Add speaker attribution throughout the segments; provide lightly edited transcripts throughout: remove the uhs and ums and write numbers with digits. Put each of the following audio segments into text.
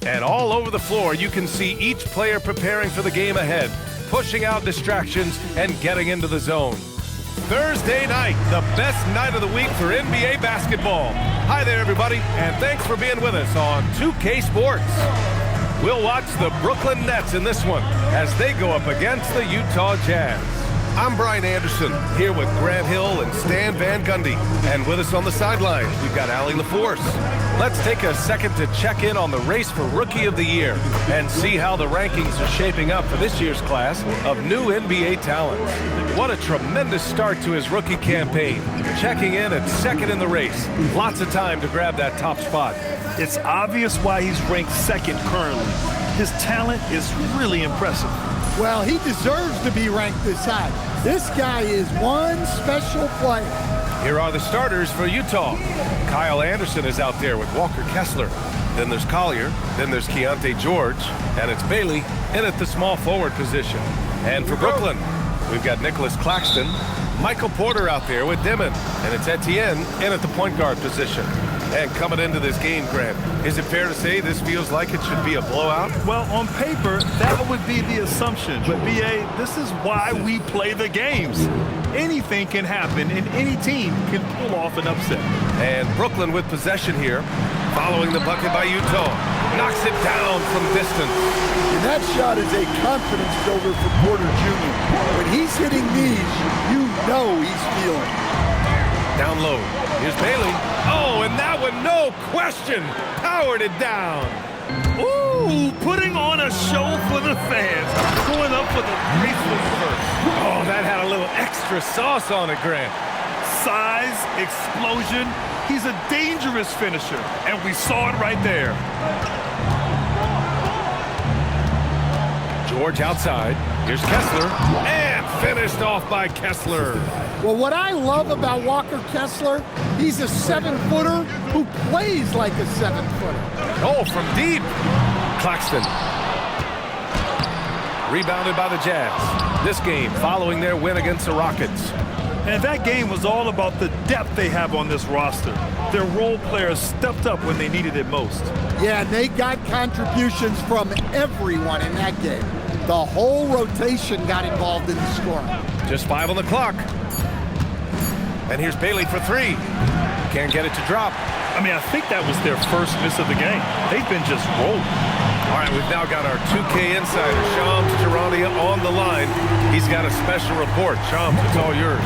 Speaker 1: And all over the floor, you can see each player preparing for the game ahead, pushing out distractions and getting into the zone. Thursday night, the best night of the week for NBA basketball. Hi there, everybody, and thanks for being with us on 2K Sports. We'll watch the Brooklyn Nets in this one as they go up against the Utah Jazz. I'm Brian Anderson, here with Grant Hill and Stan Van Gundy. And with us on the sidelines, we've got Allie LaForce. Let's take a second to check in on the race for Rookie of the Year and see how the rankings are shaping up for this year's class of new NBA talents. What a tremendous start to his rookie campaign, checking in at second in the race. Lots of time to grab that top spot.
Speaker 2: It's obvious why he's ranked second currently. His talent is really impressive.
Speaker 3: Well, he deserves to be ranked this high. This guy is one special player.
Speaker 1: Here are the starters for Utah. Kyle Anderson is out there with Walker Kessler. Then there's Collier. Then there's Keontae George. And it's Bailey in at the small forward position. And for Brooklyn, we've got Nicholas Claxton, Michael Porter out there with Dimon. And it's Etienne in at the point guard position. And coming into this game, Grant, is it fair to say this feels like it should be a blowout?
Speaker 2: Well, on paper, that would be the assumption. But, B.A., this is why we play the games. Anything can happen, and any team can pull off an upset.
Speaker 1: And Brooklyn with possession here, following the bucket by Utah. Knocks it down from distance.
Speaker 3: And that shot is a confidence builder for Porter Jr. When he's hitting these, you know he's feeling.
Speaker 1: Down low. Here's Bailey. Oh, and that one, no question, powered it down.
Speaker 2: Ooh, putting on a show for the fans. Going up for the graceless first.
Speaker 1: Oh, that had a little extra sauce on it, Grant.
Speaker 2: Size, explosion. He's a dangerous finisher, and we saw it right there.
Speaker 1: George outside. Here's Kessler. And finished off by Kessler.
Speaker 3: Well, what I love about Walker Kessler, he's a 7-footer who plays like a 7-footer.
Speaker 1: Oh, from deep. Claxton. Rebounded by the Jazz. This game following their win against the Rockets.
Speaker 2: And that game was all about the depth they have on this roster. Their role players stepped up when they needed it most.
Speaker 3: Yeah, and they got contributions from everyone in that game. The whole rotation got involved in the scoring.
Speaker 1: Just 5 on the clock. And here's Bailey for 3. Can't get it to drop.
Speaker 2: I mean, I think that was their first miss of the game. They've been just rolling.
Speaker 1: All right, we've now got our 2K insider, Shams Charania, on the line. He's got a special report. Shams, it's all yours.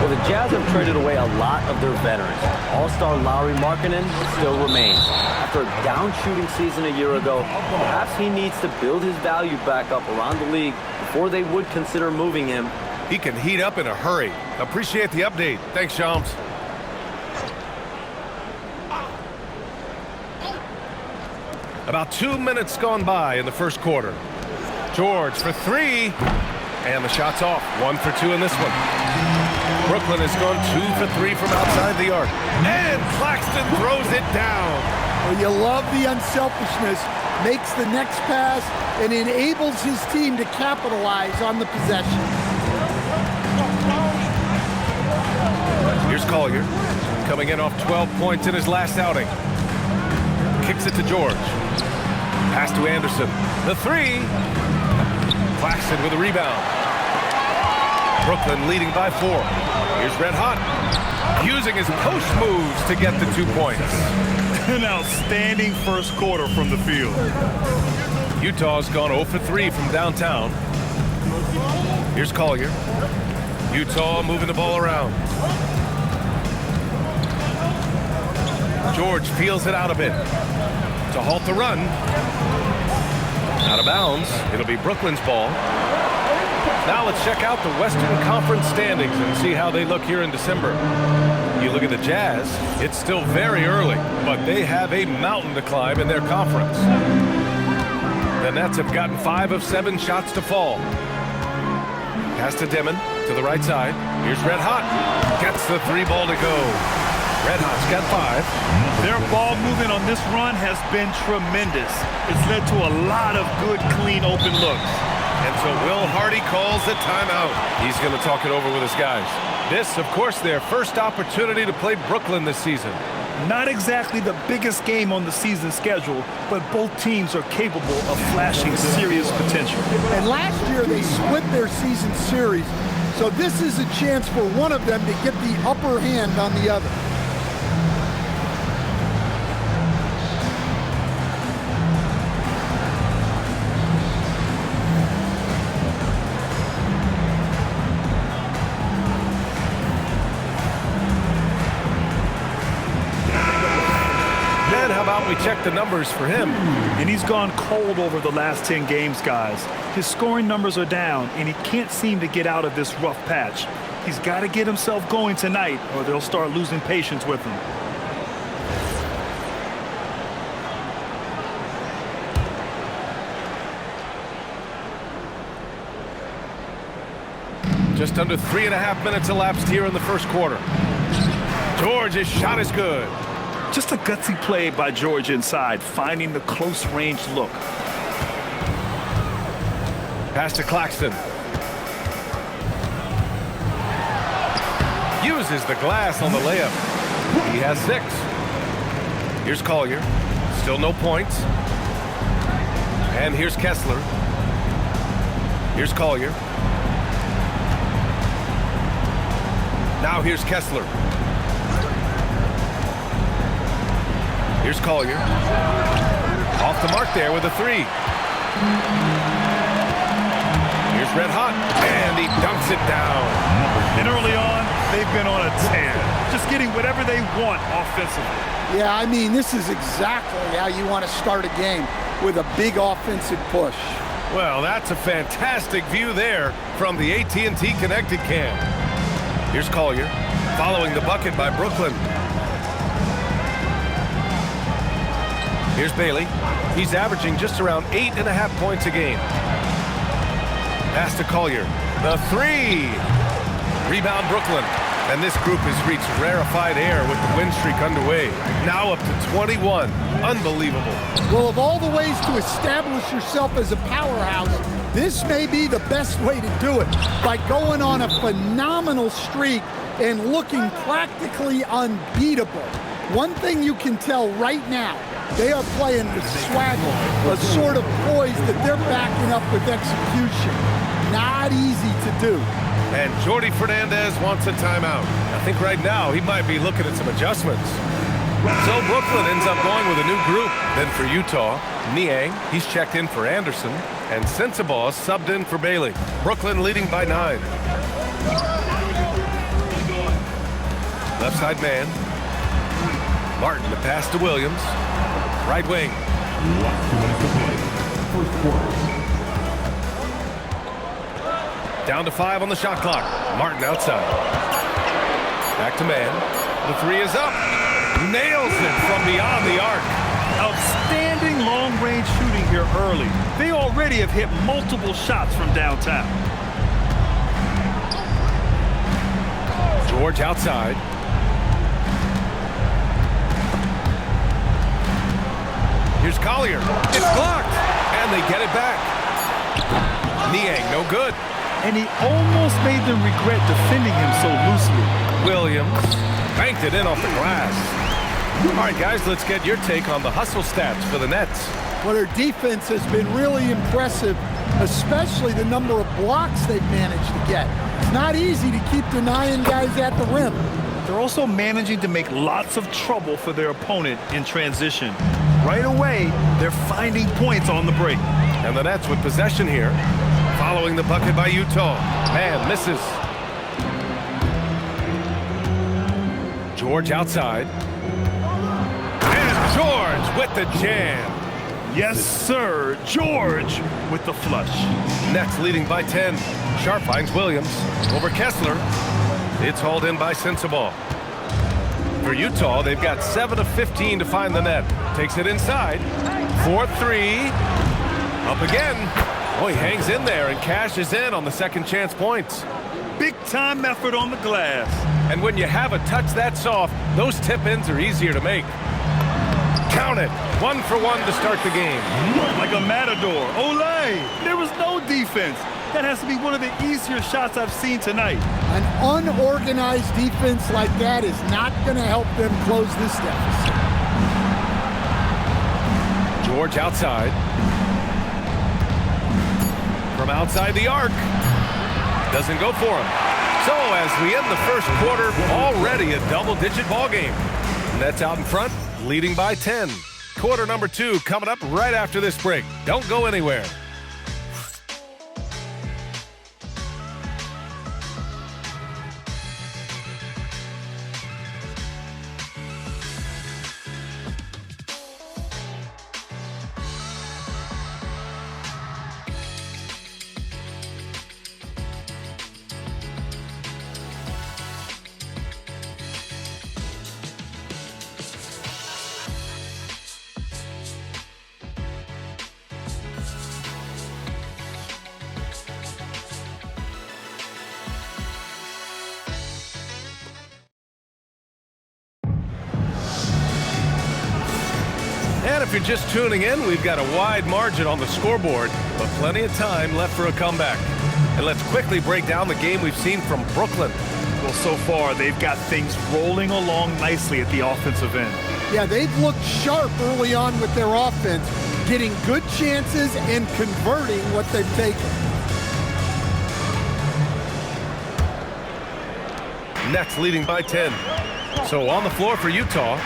Speaker 4: Well, the Jazz have traded away a lot of their veterans. All-star Lauri Markkanen still remains. After a down shooting season a year ago, perhaps he needs to build his value back up around the league before they would consider moving him.
Speaker 1: He can heat up in a hurry. Appreciate the update. Thanks, Shams. About 2 minutes gone by in the first quarter. George for 3. And the shot's off. 1 for 2 in this one. Brooklyn has gone 2 for 3 from outside the arc. And Claxton throws it down.
Speaker 3: Well, you love the unselfishness. Makes the next pass and enables his team to capitalize on the possession.
Speaker 1: Here's Collier, coming in off 12 points in his last outing. Kicks it to George. Pass to Anderson. The 3. Claxton with a rebound. Brooklyn leading by 4. Here's Red Hot, using his post moves to get the 2 points.
Speaker 2: An outstanding first quarter from the field.
Speaker 1: Utah's gone 0 for 3 from downtown. Here's Collier. Utah moving the ball around. George feels it out a bit to halt the run. Out of bounds. It'll be Brooklyn's ball. Now let's check out the Western Conference standings and see how they look here in December. You look at the Jazz, it's still very early, but they have a mountain to climb in their conference. The Nets have gotten 5 of 7 shots to fall. Pass to Dimon to the right side. Here's Red Hot. Gets the 3 ball to go. Red Hot's got 5.
Speaker 2: Their ball movement on this run has been tremendous. It's led to a lot of good, clean, open looks.
Speaker 1: And so Will Hardy calls the timeout. He's going to talk it over with his guys. This, of course, their first opportunity to play Brooklyn this season.
Speaker 2: Not exactly the biggest game on the season schedule, but both teams are capable of flashing serious potential.
Speaker 3: And last year they split their season series, so this is a chance for one of them to get the upper hand on the other.
Speaker 1: How about we check the numbers for him?
Speaker 2: And he's gone cold over the last 10 games, guys. His scoring numbers are down, and he can't seem to get out of this rough patch. He's got to get himself going tonight, or they'll start losing patience with him.
Speaker 1: Just under 3.5 minutes elapsed here in the first quarter. George's shot is good.
Speaker 2: Just a gutsy play by George inside, finding the close-range look.
Speaker 1: Pass to Claxton. Uses the glass on the layup. He has 6. Here's Collier. Still no points. And here's Kessler. Here's Collier. Now here's Kessler. Here's Collier. Off the mark there with a 3. Here's Red Hot, and he dunks it down.
Speaker 2: And early on, they've been on a tear, just getting whatever they want offensively.
Speaker 3: Yeah, I mean, this is exactly how you want to start a game, with a big offensive push.
Speaker 1: Well, that's a fantastic view there from the AT&T Connected Cam. Here's Collier, following the bucket by Brooklyn. Here's Bailey. He's averaging just around 8.5 points a game. Pass to Collier. The 3. Rebound Brooklyn. And this group has reached rarefied air with the win streak underway. Now up to 21. Unbelievable.
Speaker 3: Well, of all the ways to establish yourself as a powerhouse, this may be the best way to do it, by going on a phenomenal streak and looking practically unbeatable. One thing you can tell right now, they are playing with swagger, a sort of poise that they're backing up with execution. Not easy to do.
Speaker 1: And Jordi Fernandez wants a timeout. I think right now he might be looking at some adjustments. So Brooklyn ends up going with a new group. Then for Utah, Niang, he's checked in for Anderson, and Sensabaugh subbed in for Bailey. Brooklyn leading by 9. Left side man. Martin, the pass to Williams. Right wing. Down to 5 on the shot clock. Martin outside. Back to man. The 3 is up. Nails it from beyond the arc.
Speaker 2: Outstanding long-range shooting here early. They already have hit multiple shots from downtown.
Speaker 1: George outside. Here's Collier. It's blocked. And they get it back. Niang, no good.
Speaker 2: And he almost made them regret defending him so loosely.
Speaker 1: Williams banked it in off the glass. All right, guys, let's get your take on the hustle stats for the Nets.
Speaker 3: Well, their defense has been really impressive, especially the number of blocks they've managed to get. It's not easy to keep denying guys at the rim.
Speaker 2: They're also managing to make lots of trouble for their opponent in transition. Right away, they're finding points on the break.
Speaker 1: And the Nets with possession here, following the bucket by Utah. Man misses. George outside. And George with the jam.
Speaker 2: Yes, sir. George with the flush.
Speaker 1: Nets leading by 10. Sharp finds Williams over Kessler. It's hauled in by Sensabaugh. For Utah, they've got 7 of 15 to find the net. Takes it inside. 4-3. Up again. Oh, he hangs in there and cashes in on the second chance points.
Speaker 2: Big-time effort on the glass.
Speaker 1: And when you have a touch that soft, those tip-ins are easier to make. Count it. 1 for 1 to start the game.
Speaker 2: Like a matador. Olay! There was no defense. That has to be one of the easier shots I've seen tonight.
Speaker 3: An unorganized defense like that is not going to help them close this deficit.
Speaker 1: George outside. From outside the arc. Doesn't go for him. So as we end the first quarter, already a double-digit ball game. Nets out in front, leading by 10. Quarter number 2 coming up right after this break. Don't go anywhere. And if you're just tuning in, we've got a wide margin on the scoreboard, but plenty of time left for a comeback. And let's quickly break down the game we've seen from Brooklyn.
Speaker 2: Well, so far, they've got things rolling along nicely at the offensive end.
Speaker 3: Yeah, they've looked sharp early on with their offense, getting good chances and converting what they've taken.
Speaker 1: Nets leading by 10. So on the floor for Utah,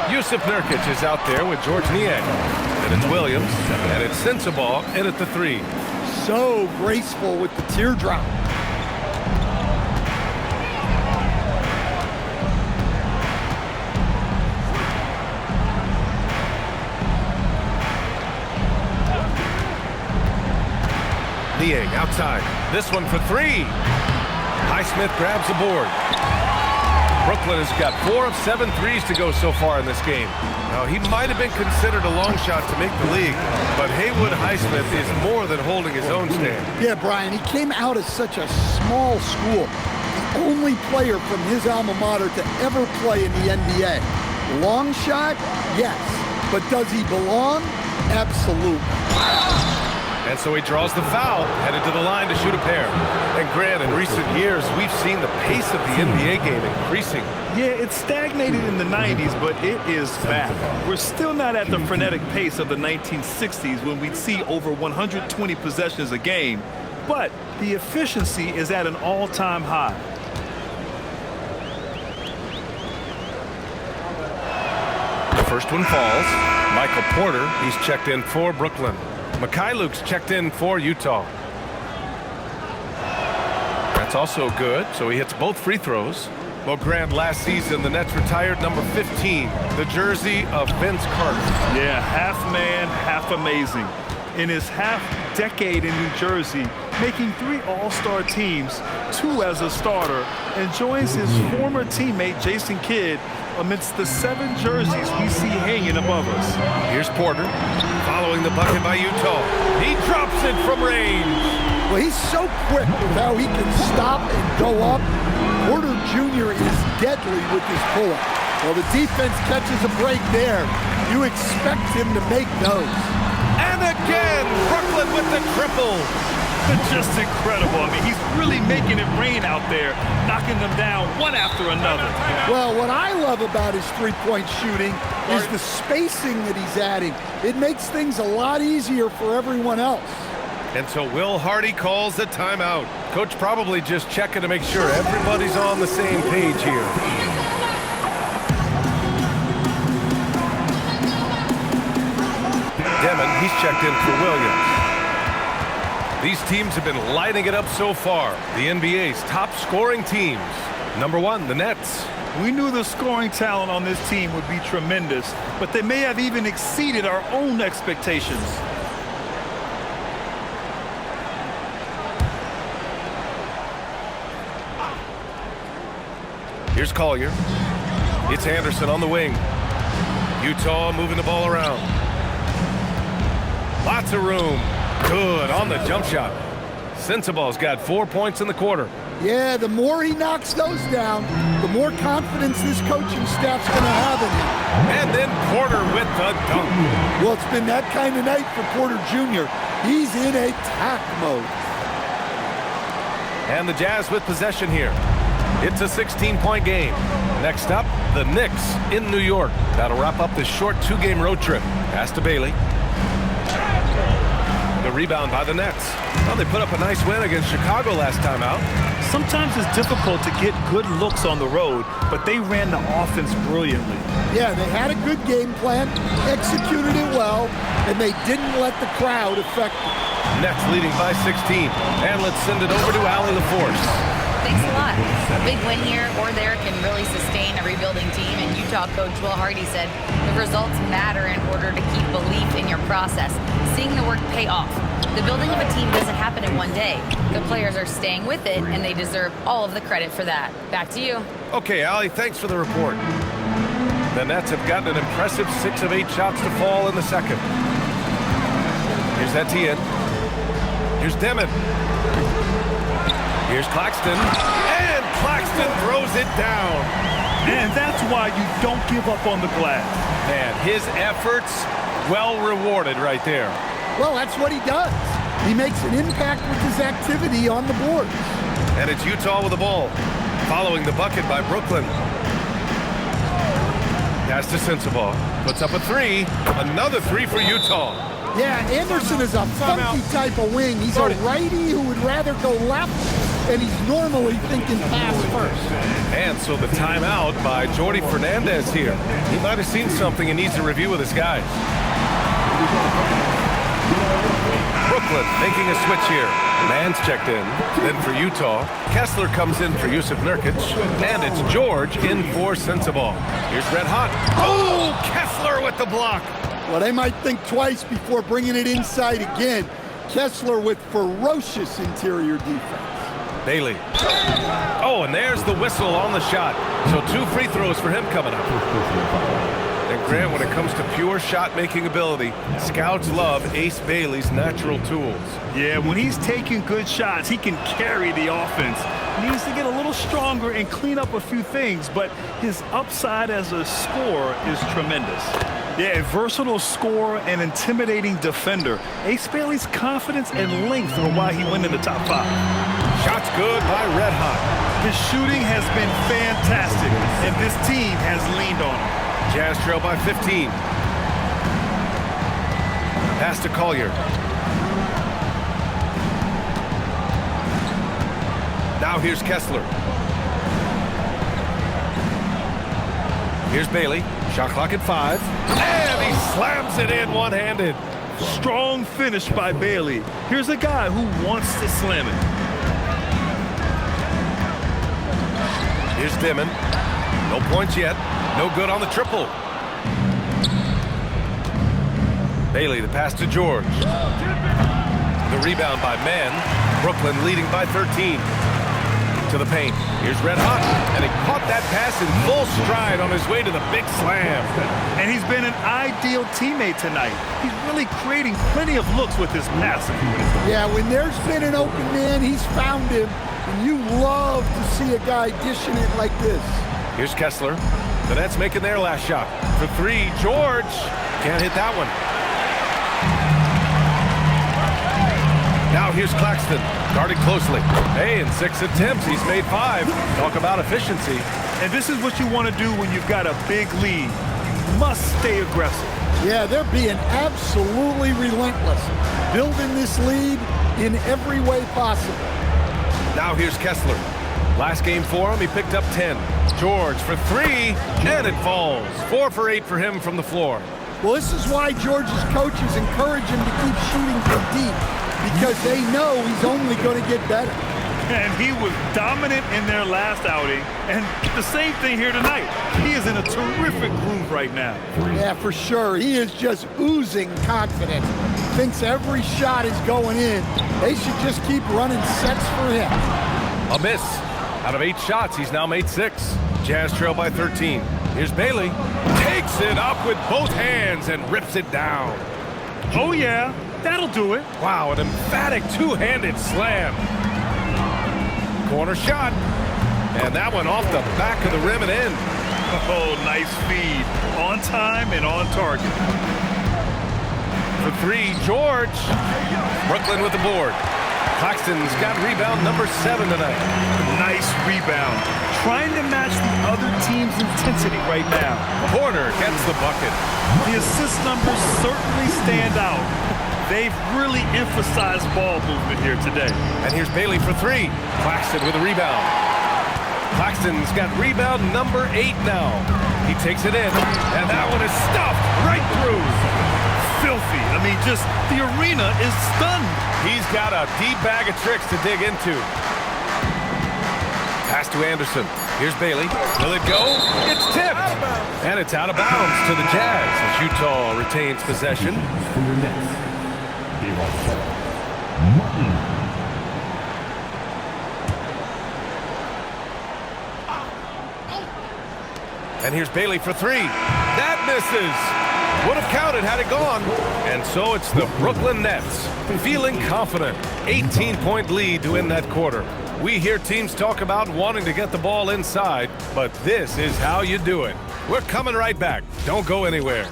Speaker 1: Yusuf Nurkic is out there with George Niang. And it's Williams, and it's Sensabaugh in at the 3.
Speaker 3: So graceful with the teardrop.
Speaker 1: Niang outside. This one for 3. Highsmith grabs the board. Brooklyn has got 4 of 7 threes to go so far in this game. Now, he might have been considered a long shot to make the league, but Haywood Highsmith is more than holding his own stand.
Speaker 3: Yeah, Brian, he came out of such a small school. The only player from his alma mater to ever play in the NBA. Long shot? Yes. But does he belong? Absolutely.
Speaker 1: And so he draws the foul, headed to the line to shoot a pair. And Grant, in recent years, we've seen the pace of the NBA game increasing.
Speaker 2: Yeah, it stagnated in the 90s, but it is back. We're still not at the frenetic pace of the 1960s when we'd see over 120 possessions a game, but the efficiency is at an all-time high.
Speaker 1: The first one falls. Michael Porter, he's checked in for Brooklyn. Mikhailuk's checked in for Utah. That's also good, so he hits both free throws. Well, Grant, last season, the Nets retired number 15, the jersey of Vince Carter.
Speaker 2: Yeah, half man, half amazing. In his half-decade in New Jersey, making 3 All-Star teams, 2 as a starter, and joins his former teammate Jason Kidd amidst the 7 jerseys we see hanging above us.
Speaker 1: Here's Porter, following the bucket by Utah. He drops it from range.
Speaker 3: Well, he's so quick with how he can stop and go up. Porter Jr. is deadly with his pull-up. Well, the defense catches a break there. You expect him to make those.
Speaker 1: And again, Brooklyn with the triple.
Speaker 2: Just incredible. I mean, he's really making it rain out there, knocking them down one after another.
Speaker 3: Well, what I love about his three-point shooting is the spacing that he's adding. It makes things a lot easier for everyone else.
Speaker 1: And so Will Hardy calls the timeout. Coach probably just checking to make sure everybody's on the same page here. Demon, he's checked in for Williams. These teams have been lighting it up so far. The NBA's top scoring teams. Number 1, the Nets.
Speaker 2: We knew the scoring talent on this team would be tremendous, but they may have even exceeded our own expectations.
Speaker 1: Here's Collier. It's Anderson on the wing. Utah moving the ball around. Lots of room. Good on the jump shot. Sensabaugh's got 4 points in the quarter.
Speaker 3: Yeah, the more he knocks those down, the more confidence this coaching staff's going to have in him.
Speaker 1: And then Porter with the dunk.
Speaker 3: Well, it's been that kind of night for Porter Jr. He's in attack mode.
Speaker 1: And the Jazz with possession here. It's a 16-point game. Next up, the Knicks in New York. That'll wrap up this short 2-game road trip. Pass to Bailey. The rebound by the Nets. Well, they put up a nice win against Chicago last time out.
Speaker 2: Sometimes it's difficult to get good looks on the road, but they ran the offense brilliantly.
Speaker 3: Yeah, they had a good game plan, executed it well, and they didn't let the crowd affect them.
Speaker 1: Nets leading by 16. And let's send it over to Allie LaForce.
Speaker 5: Thanks a lot. A big win here or there can really sustain a rebuilding team, and Utah coach Will Hardy said the results matter in order to keep belief in your process, seeing the work pay off. The building of a team doesn't happen in one day. The players are staying with it, and they deserve all of the credit for that. Back to you.
Speaker 1: Okay, Allie, thanks for the report. The Nets have gotten an impressive 6 of 8 shots to fall in the second. Here's Etienne. Here's Demon. Here's Claxton. And Claxton throws it down.
Speaker 2: And that's why you don't give up on the glass.
Speaker 1: Man, his efforts well rewarded right there.
Speaker 3: Well, that's what he does. He makes an impact with his activity on the board.
Speaker 1: And it's Utah with the ball. Following the bucket by Brooklyn. Pass to Sensabaugh. Puts up a 3. Another 3 for Utah.
Speaker 3: Yeah, Anderson is a funky type of wing. He's a righty who would rather go left, and he's normally thinking pass first.
Speaker 1: And so the timeout by Jordi Fernandez here. He might have seen something and needs to review with his guys. Brooklyn making a switch here. Mann's checked in. Then for Utah, Kessler comes in for Yusuf Nurkic. And it's George in for Sensabaugh. Here's Red Hot. Oh, Kessler with the block.
Speaker 3: Well, they might think twice before bringing it inside again. Kessler with ferocious interior defense.
Speaker 1: Bailey. Oh, and there's the whistle on the shot. So 2 free throws for him coming up. And Grant, when it comes to pure shot-making ability, scouts love Ace Bailey's natural tools.
Speaker 2: Yeah, when he's taking good shots, he can carry the offense. He needs to get a little stronger and clean up a few things, but his upside as a scorer is tremendous. Yeah, a versatile scorer and intimidating defender. Ace Bailey's confidence and length are why he went in the top 5.
Speaker 1: Shots good by Red Hot.
Speaker 2: His shooting has been fantastic, and this team has leaned on him.
Speaker 1: Jazz trail by 15. Pass to Collier. Now here's Kessler. Here's Bailey. Shot clock at 5. And he slams it in one-handed.
Speaker 2: Strong finish by Bailey. Here's a guy who wants to slam it.
Speaker 1: Here's Dimon. No points yet. No good on the triple. Bailey, the pass to George. The rebound by Mann. Brooklyn leading by 13. To the paint. Here's Red Hot. And he caught that pass in full stride on his way to the big slam.
Speaker 2: And he's been an ideal teammate tonight. He's really creating plenty of looks with his passing.
Speaker 3: Yeah, when there's been an open man, he's found him. And you love to see a guy dishing it like this.
Speaker 1: Here's Kessler. The Nets making their last shot. For 3, George. Can't hit that one. Now here's Claxton. Guarded closely. Hey, in 6 attempts, he's made 5. Talk about efficiency.
Speaker 2: And this is what you want to do when you've got a big lead. You must stay aggressive.
Speaker 3: Yeah, they're being absolutely relentless. Building this lead in every way possible.
Speaker 1: Now here's Kessler. Last game for him, he picked up 10. George for 3, and it falls. 4 for 8 for him from the floor.
Speaker 3: Well, this is why George's coaches encourage him to keep shooting from deep, because they know he's only going to get better.
Speaker 2: And he was dominant in their last outing, and the same thing here tonight. He is in a terrific groove right now.
Speaker 3: Yeah, for sure. He is just oozing confidence. Thinks every shot is going in. They should just keep running sets for him.
Speaker 1: A miss. Out of 8 shots, he's now made 6. Jazz trail by 13. Here's Bailey. Takes it up with both hands and rips it down.
Speaker 2: Oh, yeah. That'll do it.
Speaker 1: Wow, an emphatic 2-handed slam. Corner shot. And that one off the back of the rim and in.
Speaker 2: Oh, nice feed. On time and on target.
Speaker 1: For three, George. Brooklyn with the board. Claxton's got rebound number 7 tonight.
Speaker 2: Nice rebound. Trying to match the other team's intensity right now.
Speaker 1: Porter gets the bucket.
Speaker 2: The assist numbers certainly stand out. They've really emphasized ball movement here today.
Speaker 1: And here's Bailey for 3. Claxton with a rebound. Claxton's got rebound number 8 now. He takes it in, and that one is stuffed right through.
Speaker 2: Filthy. I mean, just the arena is stunned.
Speaker 1: He's got a deep bag of tricks to dig into. Pass to Anderson. Here's Bailey. Will it go? It's tipped. And it's out of bounds to the Jazz as Utah retains possession. And here's Bailey for 3. That misses. Would have counted had it gone. And so it's the Brooklyn Nets feeling confident. 18-point lead to end that quarter. We hear teams talk about wanting to get the ball inside, but this is how you do it. We're coming right back. Don't go anywhere.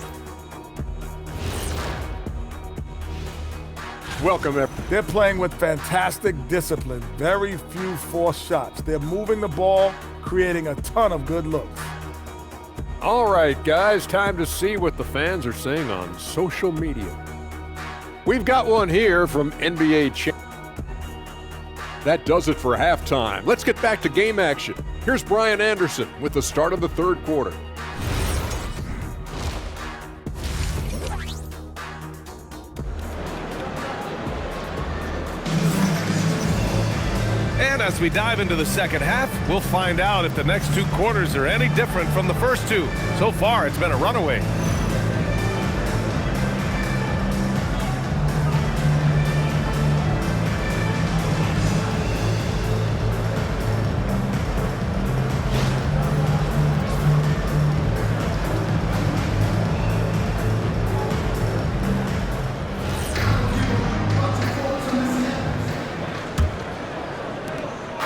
Speaker 6: Welcome, everyone. They're playing with fantastic discipline. Very few forced shots. They're moving the ball, creating a ton of good looks.
Speaker 7: All right, guys, time to see what the fans are saying on social media. We've got one here from NBA2K26. That does it for halftime. Let's get back to game action. Here's Brian Anderson with the start of the third quarter.
Speaker 1: And as we dive into the second half, we'll find out if the next 2 quarters are any different from the first 2. So far, it's been a runaway.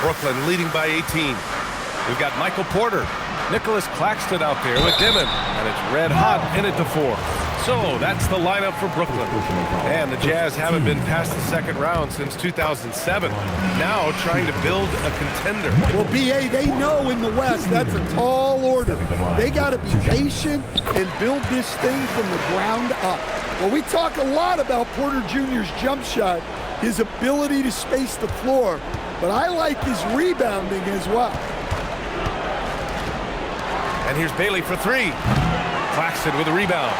Speaker 1: Brooklyn leading by 18. We've got Michael Porter, Nicholas Claxton out there with Dimon, and it's red hot in it to 4. So that's the lineup for Brooklyn. And the Jazz haven't been past the second round since 2007. Now trying to build a contender.
Speaker 3: Well, BA, they know in the West that's a tall order. They got to be patient and build this thing from the ground up. Well, we talk a lot about Porter Jr.'s jump shot, his ability to space the floor, but I like his rebounding as well.
Speaker 1: And here's Bailey for 3. Claxton with a rebound.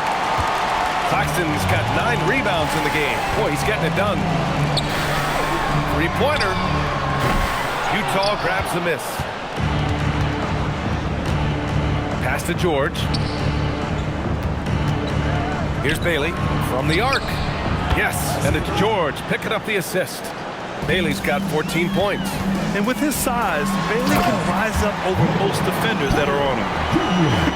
Speaker 1: Claxton's got 9 rebounds in the game. Boy, he's getting it done. 3-pointer. Utah grabs the miss. Pass to George. Here's Bailey from the arc. Yes, and it's George picking up the assist. Bailey's got 14 points.
Speaker 2: And with his size, Bailey can rise up over most defenders that are on him.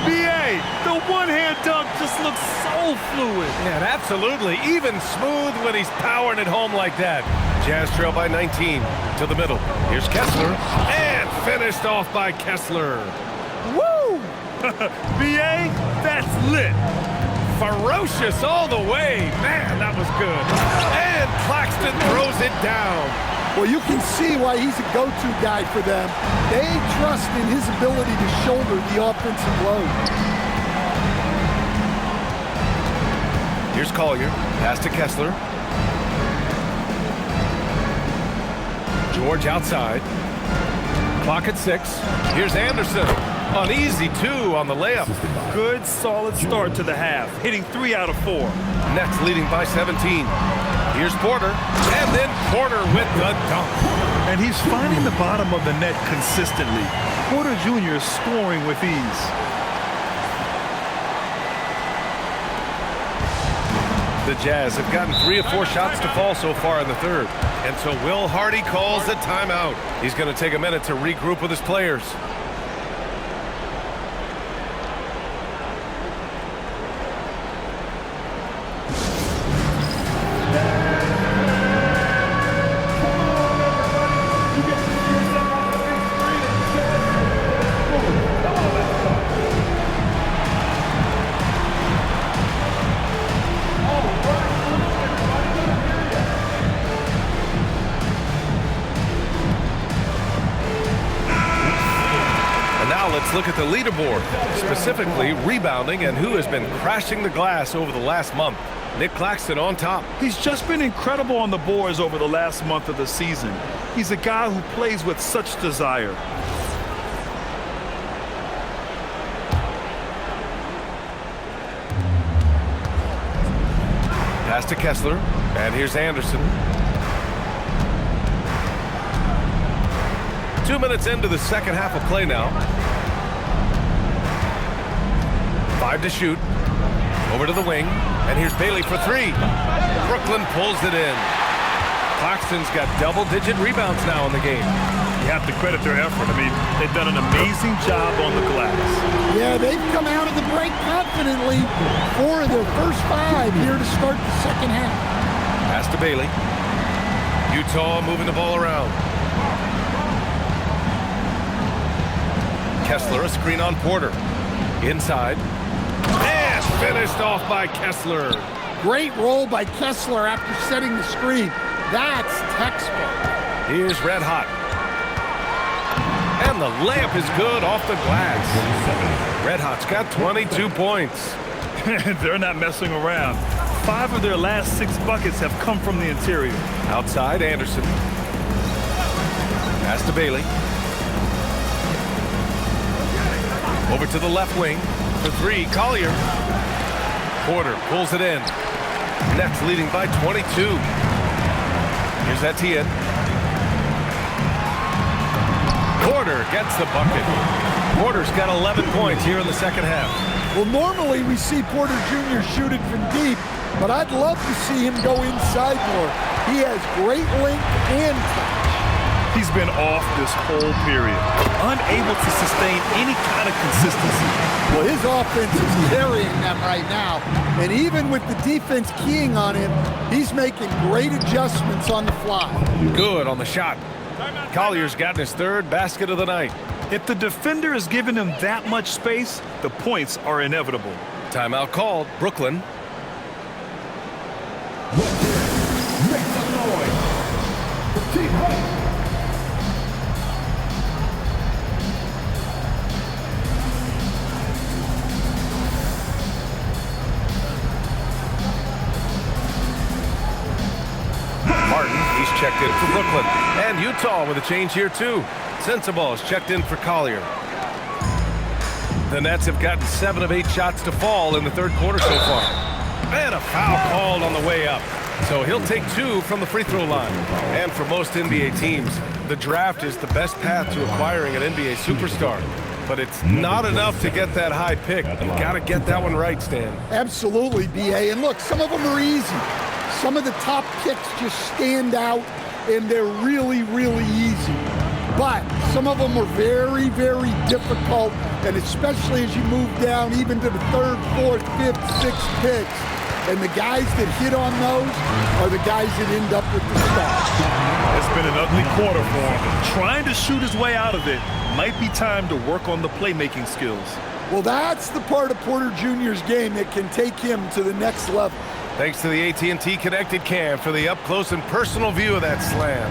Speaker 2: BA, the one-hand dunk just looks so fluid.
Speaker 1: Yeah, and absolutely. Even smooth when he's powering it home like that. Jazz trail by 19 to the middle. Here's Kessler. And finished off by Kessler.
Speaker 2: Woo! BA, that's lit.
Speaker 1: Ferocious all the way. Man, that was good. And Claxton throws it down.
Speaker 3: Well, you can see why he's a go-to guy for them. They trust in his ability to shoulder the offensive load.
Speaker 1: Here's Collier. Pass to Kessler. George outside. Clock at 6. Here's Anderson. An easy 2 on the layup.
Speaker 2: Good, solid start to the half, hitting 3 out of 4.
Speaker 1: Nets leading by 17. Here's Porter, and then Porter with the dunk.
Speaker 2: And he's finding the bottom of the net consistently. Porter Jr. is scoring with ease.
Speaker 1: The Jazz have gotten 3 of 4 shots to fall so far in the third. And so Will Hardy calls a timeout. He's going to take a minute to regroup with his players. the leaderboard, specifically rebounding and who has been crashing the glass over the last month. Nick Claxton on top.
Speaker 2: He's just been incredible on the boards over the last month of the season. He's a guy who plays with such desire.
Speaker 1: Pass to Kessler, and here's Anderson. 2 minutes into the second half of play now. 5 to shoot. Over to the wing, and here's Bailey for 3. Brooklyn pulls it in. Claxton's got double-digit rebounds now in the game.
Speaker 2: You have to credit their effort. I mean, they've done an amazing job on the glass.
Speaker 3: Yeah, they've come out of the break confidently. 4 of their first 5 here to start the second half.
Speaker 1: Pass to Bailey. Utah moving the ball around. Kessler, a screen on Porter. Inside. And finished off by Kessler.
Speaker 3: Great roll by Kessler after setting the screen. That's textbook.
Speaker 1: Here's Red Hot. And the layup is good off the glass. Red Hot's got 22 points.
Speaker 2: They're not messing around. 5 of their last 6 buckets have come from the interior.
Speaker 1: Outside, Anderson. Pass to Bailey. Over to the left wing. For 3, Collier. Porter pulls it in. Nets leading by 22. Here's Etienne. Porter gets the bucket. Porter's got 11 points here in the second half.
Speaker 3: Well, normally we see Porter Jr. shoot it from deep, but I'd love to see him go inside more. He has great length and touch.
Speaker 2: He's been off this whole period, unable to sustain any kind of consistency.
Speaker 3: Well, his offense is carrying them right now, and even with the defense keying on him, he's making great adjustments on the fly.
Speaker 1: Good on the shot. Collier's gotten his 3rd basket of the night.
Speaker 2: If the defender is giving him that much space, the points are inevitable.
Speaker 1: Timeout called. Brooklyn. He's checked in for Brooklyn. And Utah with a change here, too. Sensabaugh is checked in for Collier. The Nets have gotten 7 of 8 shots to fall in the 3rd quarter so far. And a foul called on the way up. So he'll take 2 from the free throw line. And for most NBA teams, the draft is the best path to acquiring an NBA superstar. But it's not enough to get that high pick. You got to get that one right, Stan.
Speaker 3: Absolutely, B.A. And look, some of them are easy. Some of the top picks just stand out, and they're really, really easy. But some of them are very, very difficult, and especially as you move down even to the 3rd, 4th, 5th, 6th picks. And the guys that hit on those are the guys that end up with the stars.
Speaker 2: It's been an ugly quarter for him. Trying to shoot his way out of it might be time to work on the playmaking skills.
Speaker 3: Well, that's the part of Porter Jr.'s game that can take him to the next level.
Speaker 1: Thanks to the AT&T Connected Cam for the up-close and personal view of that slam.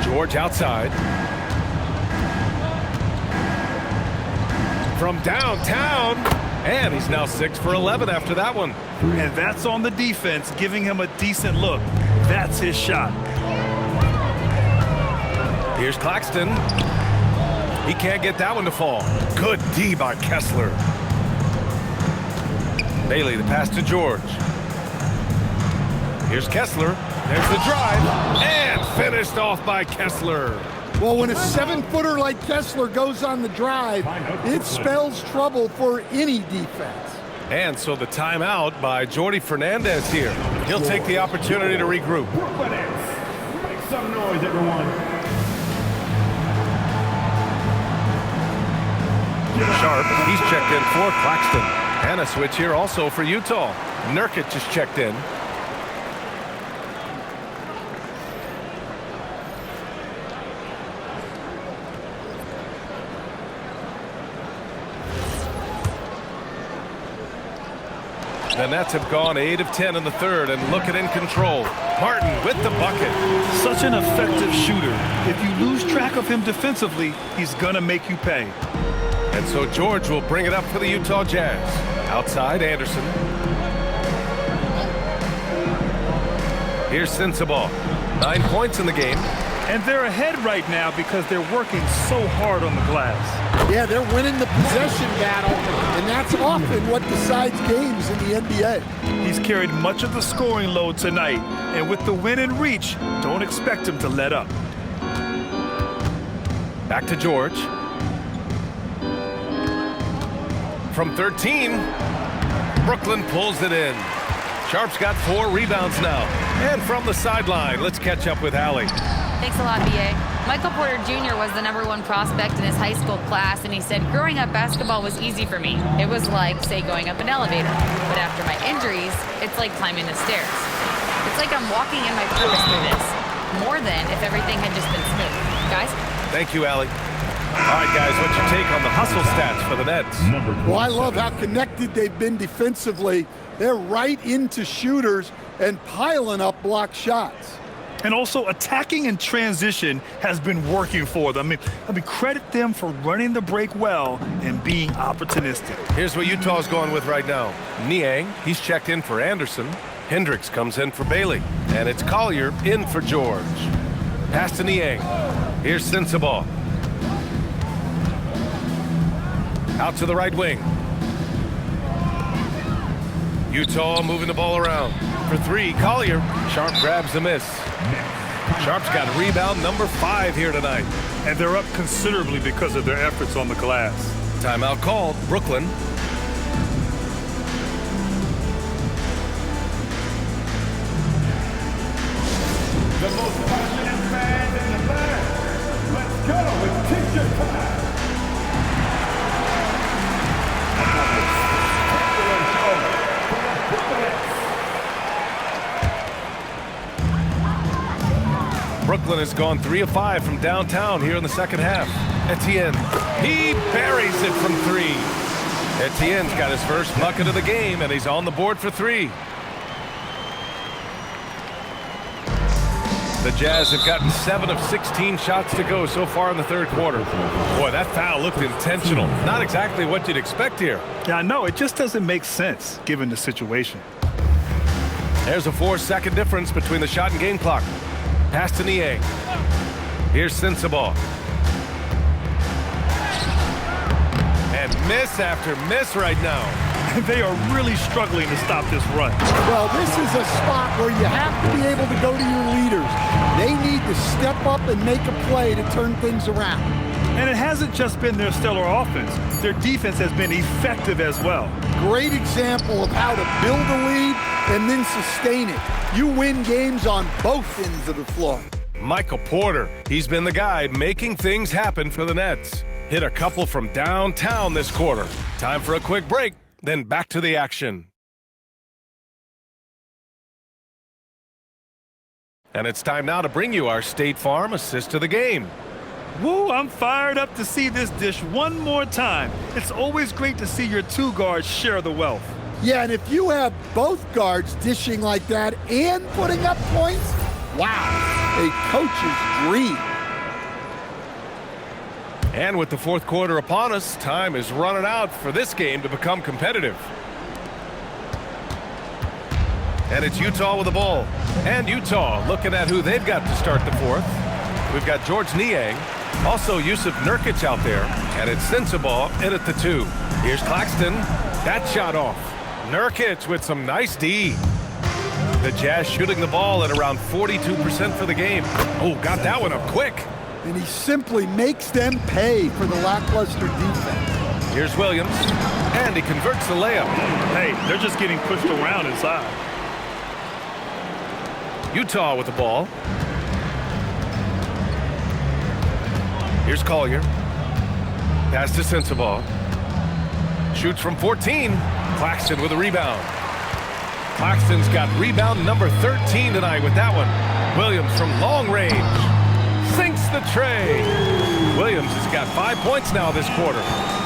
Speaker 1: George outside. From downtown, and he's now 6 for 11 after that one.
Speaker 2: And that's on the defense, giving him a decent look. That's his shot.
Speaker 1: Here's Claxton. He can't get that one to fall. Good D by Kessler. Bailey, the pass to George. Here's Kessler. There's the drive, and finished off by Kessler.
Speaker 3: Well, when a 7-footer like Kessler goes on the drive, it spells trouble for any defense.
Speaker 1: And so the timeout by Jordi Fernandez here. He'll take the opportunity to regroup.
Speaker 8: Make some noise, everyone.
Speaker 1: Sharp, he's checked in for Claxton. And a switch here also for Utah. Nurkic just checked in. The Nets have gone 8 of 10 in the third and looking in control. Martin with the bucket.
Speaker 2: Such an effective shooter. If you lose track of him defensively, he's going to make you pay.
Speaker 1: And so George will bring it up for the Utah Jazz. Outside, Anderson. Here's Sensabaugh. 9 points in the game.
Speaker 2: And they're ahead right now because they're working so hard on the glass.
Speaker 3: Yeah, they're winning the possession battle, and that's often what decides games in the NBA.
Speaker 2: He's carried much of the scoring load tonight, and with the win in reach, don't expect him to let up.
Speaker 1: Back to George. From 13, Brooklyn pulls it in. Sharp's got 4 rebounds now. And from the sideline, let's catch up with Allie.
Speaker 5: Thanks a lot, B.A. Michael Porter Jr. was the #1 prospect in his high school class, and he said, growing up, basketball was easy for me. It was like, say, going up an elevator. But after my injuries, it's like climbing the stairs. It's like I'm walking in my purpose through this, more than if everything had just been smooth. Guys?
Speaker 1: Thank you, Allie. All right, guys, what's your take on the hustle stats for the Nets?
Speaker 3: Well, I love how connected they've been defensively. They're right into shooters and piling up block shots.
Speaker 2: And also, attacking in transition has been working for them. I mean, credit them for running the break well and being opportunistic.
Speaker 1: Here's what Utah's going with right now. Niang, he's checked in for Anderson. Hendricks comes in for Bailey. And it's Collier in for George. Pass to Niang. Here's Sensabaugh. Out to the right wing. Utah moving the ball around. For 3, Collier. Sharp grabs the miss. Sharp's got rebound number 5 here tonight.
Speaker 2: And they're up considerably because of their efforts on the glass.
Speaker 1: Timeout called. Brooklyn.
Speaker 8: The most passionate fans in the land. Let's go with T-shirt time.
Speaker 1: Brooklyn has gone 3 of 5 from downtown here in the second half. Etienne, he buries it from 3. Etienne's got his first bucket of the game, and he's on the board for 3. The Jazz have gotten 7 of 16 shots to go so far in the third quarter. Boy, that foul looked intentional. Not exactly what you'd expect here.
Speaker 2: Yeah, I know. It just doesn't make sense given the situation.
Speaker 1: There's a 4-second difference between the shot and game clock. Pass to Niang. Here's Sensabaugh. And miss after miss right now.
Speaker 2: They are really struggling to stop this run.
Speaker 3: Well, this is a spot where you have to be able to go to your leaders. They need to step up and make a play to turn things around.
Speaker 2: And it hasn't just been their stellar offense. Their defense has been effective as well.
Speaker 3: Great example of how to build a lead and then sustain it. You win games on both ends of the floor.
Speaker 1: Michael Porter, he's been the guy making things happen for the Nets. Hit a couple from downtown this quarter. Time for a quick break, then back to the action. And it's time now to bring you our State Farm assist of the game.
Speaker 2: Woo, I'm fired up to see this dish one more time. It's always great to see your 2 guards share the wealth.
Speaker 3: Yeah, and if you have both guards dishing like that and putting up points, wow, a coach's dream.
Speaker 1: And with the fourth quarter upon us, time is running out for this game to become competitive. And it's Utah with the ball. And Utah looking at who they've got to start the fourth. We've got George Niang, also Yusuf Nurkic out there, and it's Sensabaugh in at the 2. Here's Claxton. That shot off. Nurkic with some nice D. The Jazz shooting the ball at around 42% for the game. Oh, got that one up quick.
Speaker 3: And he simply makes them pay for the lackluster defense.
Speaker 1: Here's Williams, and he converts the layup.
Speaker 2: Hey, they're just getting pushed around inside.
Speaker 1: Utah with the ball. Here's Collier. Pass to Sensabaugh. Shoots from 14. Claxton with a rebound. Claxton's got rebound number 13 tonight with that one. Williams from long range. Sinks the tray. Williams has got 5 points now this quarter.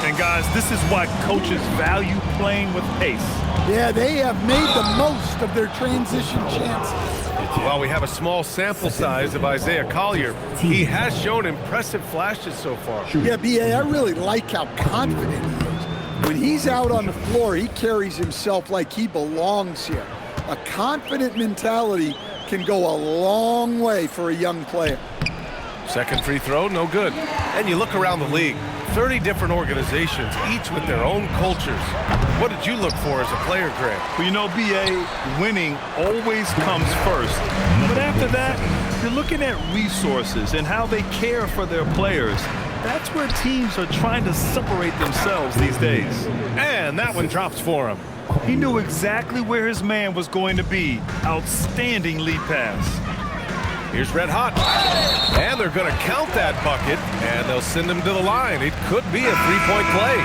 Speaker 2: And guys, this is why coaches value playing with pace.
Speaker 3: Yeah, they have made the most of their transition chances.
Speaker 1: While we have a small sample size of Isaiah Collier, he has shown impressive flashes so far.
Speaker 3: Yeah, B.A., I really like how confident he is. When he's out on the floor, he carries himself like he belongs here. A confident mentality can go a long way for a young player.
Speaker 1: Second free throw, no good. And you look around the league, 30 different organizations, each with their own cultures. What did you look for as a player, Grant?
Speaker 2: Well, you know, B.A., winning always comes first. But after that, you're looking at resources and how they care for their players. That's where teams are trying to separate themselves these days.
Speaker 1: And that one drops for him.
Speaker 2: He knew exactly where his man was going to be. Outstanding lead pass.
Speaker 1: Here's Red Hot. And they're going to count that bucket, and they'll send him to the line. It could be a three-point play.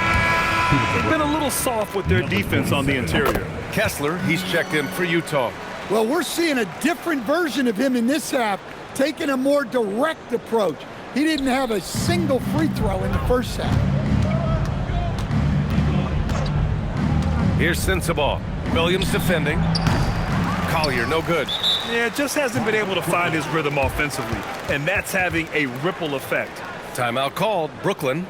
Speaker 2: They've been a little soft with their defense on the interior.
Speaker 1: Kessler, he's checked in for Utah.
Speaker 3: Well, we're seeing a different version of him in this half, taking a more direct approach. He didn't have a single free throw in the first half.
Speaker 1: Here's Sensabaugh. Williams defending. Collier, no good.
Speaker 2: Yeah, just hasn't been able to find his rhythm offensively, and that's having a ripple effect.
Speaker 1: Timeout called. Brooklyn.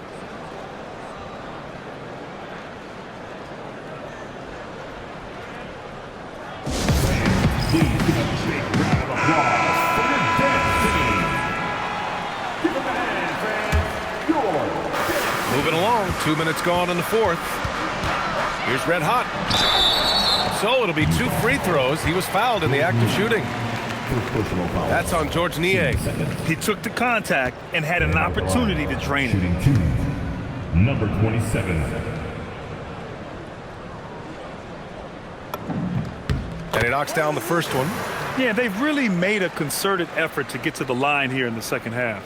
Speaker 8: Please give a big round of applause for your dance team. Give them a hand, fans. Your dance.
Speaker 1: Moving along. 2 minutes gone in the fourth. Here's Red Hot. So it'll be 2 free throws. He was fouled in the act of shooting. That's on George Nier.
Speaker 2: He took the contact and had an opportunity to drain it.
Speaker 8: Shooting 2, number 27.
Speaker 1: And he knocks down the first one.
Speaker 2: Yeah, they've really made a concerted effort to get to the line here in the second half.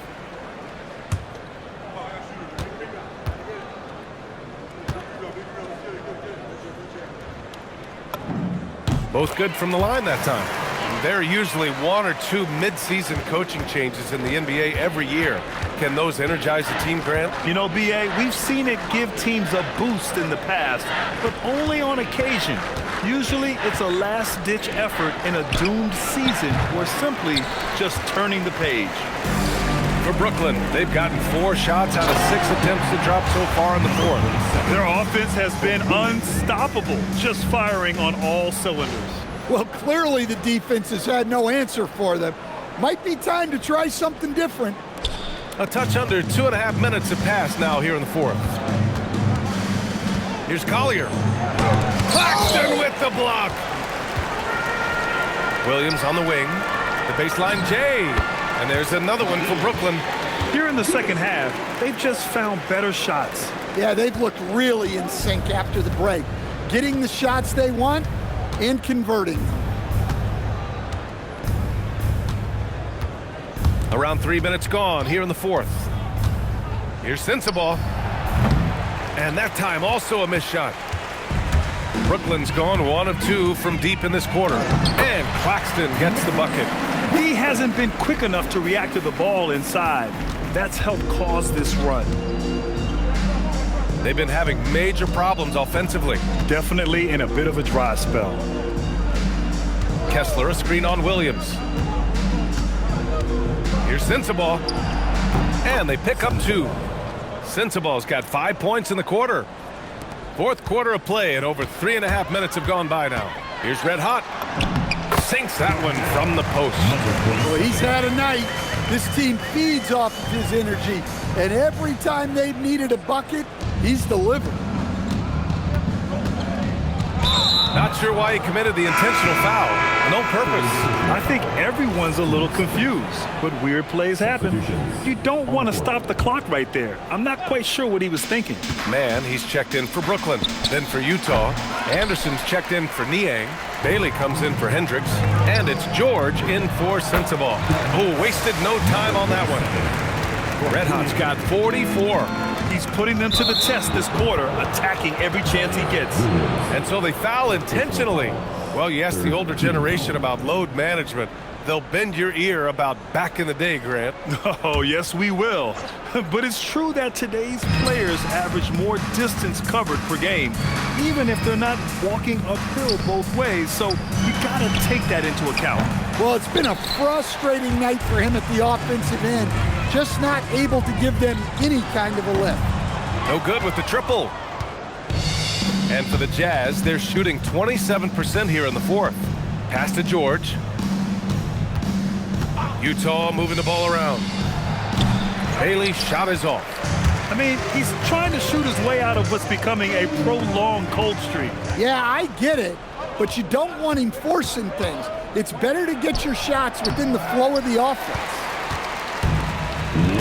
Speaker 1: Both good from the line that time. There are usually 1 or 2 mid-season coaching changes in the NBA every year. Can those energize the team, Grant?
Speaker 2: You know, B.A., we've seen it give teams a boost in the past, but only on occasion. Usually it's a last-ditch effort in a doomed season or simply just turning the page.
Speaker 1: For Brooklyn, they've gotten 4 shots out of 6 attempts to drop so far in the fourth.
Speaker 2: Their offense has been unstoppable, just firing on all cylinders.
Speaker 3: Well, clearly the defense has had no answer for them. Might be time to try something different.
Speaker 1: A touch under 2.5 minutes have passed now here in the fourth. Here's Collier. Claxton with the block. Williams on the wing. The baseline J. And there's another one for Brooklyn.
Speaker 2: Here in the second half, they've just found better shots.
Speaker 3: Yeah, they've looked really in sync after the break. Getting the shots they want and converting them.
Speaker 1: Around 3 minutes gone here in the fourth. Here's Sensabaugh. And that time also a missed shot. Brooklyn's gone 1 of 2 from deep in this quarter. And Claxton gets the bucket.
Speaker 2: He hasn't been quick enough to react to the ball inside. That's helped cause this run.
Speaker 1: They've been having major problems offensively.
Speaker 2: Definitely in a bit of a dry spell.
Speaker 1: Kessler, a screen on Williams. Here's Sensabaugh. And they pick up 2. Sensabaugh's got 5 points in the quarter. Fourth quarter of play, and over 3.5 minutes have gone by now. Here's Red Hot. Sinks that one from the post.
Speaker 3: Well, he's had a night. This team feeds off of his energy, and every time they've needed a bucket, he's delivered.
Speaker 2: Not sure why he committed the intentional foul. No purpose. I think everyone's a little confused, but weird plays happen. You don't want to stop the clock right there. I'm not quite sure what he was thinking.
Speaker 1: Man, he's checked in for Brooklyn, then for Utah. Anderson's checked in for Niang. Bailey comes in for Hendricks. And it's George in for Sensabaugh. Oh, wasted no time on that one. Red Hot's got 44.
Speaker 2: He's putting them to the test this quarter, attacking every chance he gets.
Speaker 1: And so they foul intentionally. Well, you ask the older generation about load management. they'll bend your ear about back in the day, Grant.
Speaker 2: Oh, yes, we will. But it's true that today's players average more distance covered per game, even if they're not walking uphill both ways. So you got to take that into account.
Speaker 3: Well, it's been a frustrating night for him at the offensive end, just not able to give them any kind of a lift.
Speaker 1: No good with the triple. And for the Jazz, they're shooting 27% here in the fourth. Pass to George. Utah moving the ball around. Bailey's shot is off.
Speaker 2: I mean, he's trying to shoot his way out of what's becoming a prolonged cold streak.
Speaker 3: Yeah, I get it, but you don't want him forcing things. It's better to get your shots within the flow of the offense.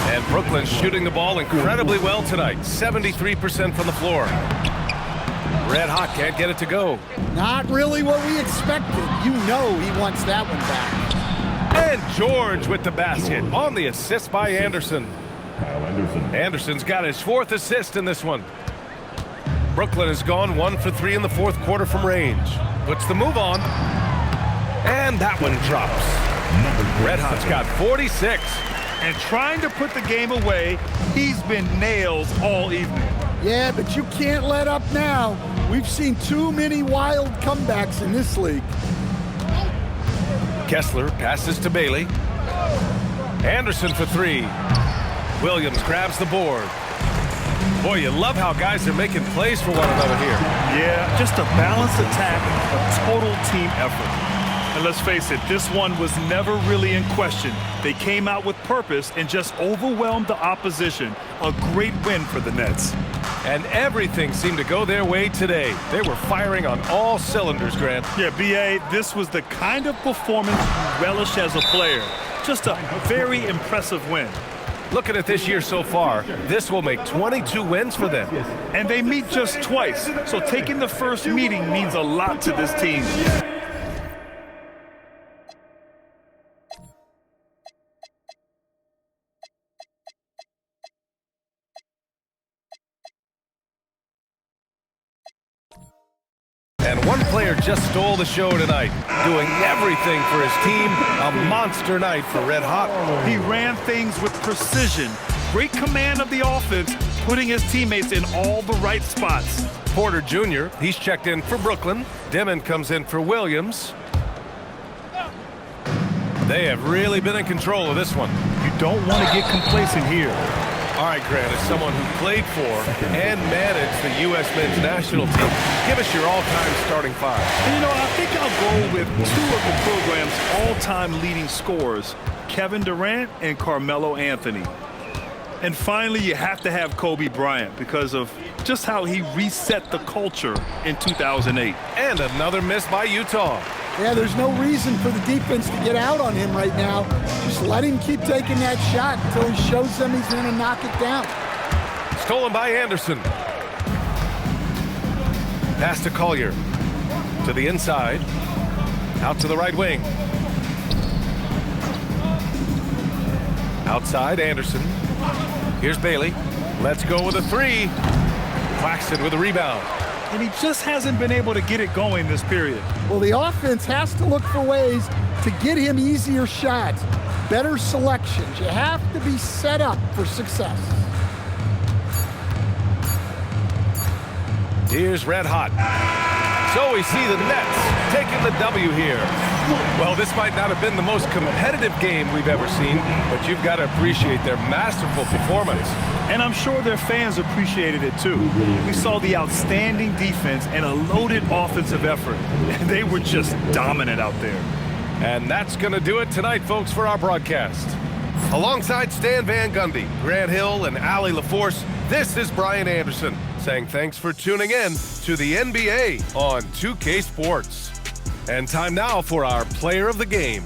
Speaker 1: And Brooklyn's shooting the ball incredibly well tonight. 73% from the floor. Red hot, can't get it to go.
Speaker 3: Not really what we expected. You know he wants that one back.
Speaker 1: And George with the basket on the assist by Anderson. Anderson's got his fourth assist in this one. Brooklyn has gone 1 for 3 in the fourth quarter from range. Puts the move on. And that one drops. Red Hot's got 46.
Speaker 2: And trying to put the game away, he's been nails all evening.
Speaker 3: Yeah, but you can't let up now. We've seen too many wild comebacks in this league.
Speaker 1: Kessler passes to Bailey. Anderson for 3. Williams grabs the board. Boy, you love how guys are making plays for one another here.
Speaker 2: Yeah, just a balanced attack, a total team effort. And let's face it, this one was never really in question. They came out with purpose and just overwhelmed the opposition. A great win for the Nets.
Speaker 1: And everything seemed to go their way today. They were firing on all cylinders, Grant.
Speaker 2: Yeah, B.A., this was the kind of performance you relish as a player. Just a very impressive win.
Speaker 1: Looking at this year so far, this will make 22 wins for them.
Speaker 2: And they meet just twice, so taking the first meeting means a lot to this team.
Speaker 1: And one player just stole the show tonight, doing everything for his team. A monster night for Red Hot.
Speaker 2: He ran things with precision. Great command of the offense, putting his teammates in all the right spots.
Speaker 1: Porter Jr., he's checked in for Brooklyn. Dimon comes in for Williams. They have really been in control of this one.
Speaker 2: You don't want to get complacent here.
Speaker 1: All right, Grant, as someone who played for and managed the U.S. men's national team, give us your all-time starting 5.
Speaker 2: And you know, I think I'll go with 2 of the program's all-time leading scorers, Kevin Durant and Carmelo Anthony. And finally, you have to have Kobe Bryant because of just how he reset the culture in 2008.
Speaker 1: And another miss by Utah.
Speaker 3: Yeah, there's no reason for the defense to get out on him right now. Just let him keep taking that shot until he shows them he's going to knock it down.
Speaker 1: Stolen by Anderson. Pass to Collier. To the inside. Out to the right wing. Outside, Anderson. Here's Bailey. Let's go with a 3. Claxton with a rebound.
Speaker 2: And he just hasn't been able to get it going this period.
Speaker 3: Well, the offense has to look for ways to get him easier shots, better selections. You have to be set up for success.
Speaker 1: Here's Red Hot. So we see the Nets taking the W here. Well, this might not have been the most competitive game we've ever seen, but you've got to appreciate their masterful performance.
Speaker 2: And I'm sure their fans appreciated it too. We saw the outstanding defense and a loaded offensive effort. And they were just dominant out there.
Speaker 1: And that's going to do it tonight, folks, for our broadcast. Alongside Stan Van Gundy, Grant Hill, and Allie LaForce, this is Brian Anderson saying thanks for tuning in to the NBA on 2K Sports. And time now for our player of the game.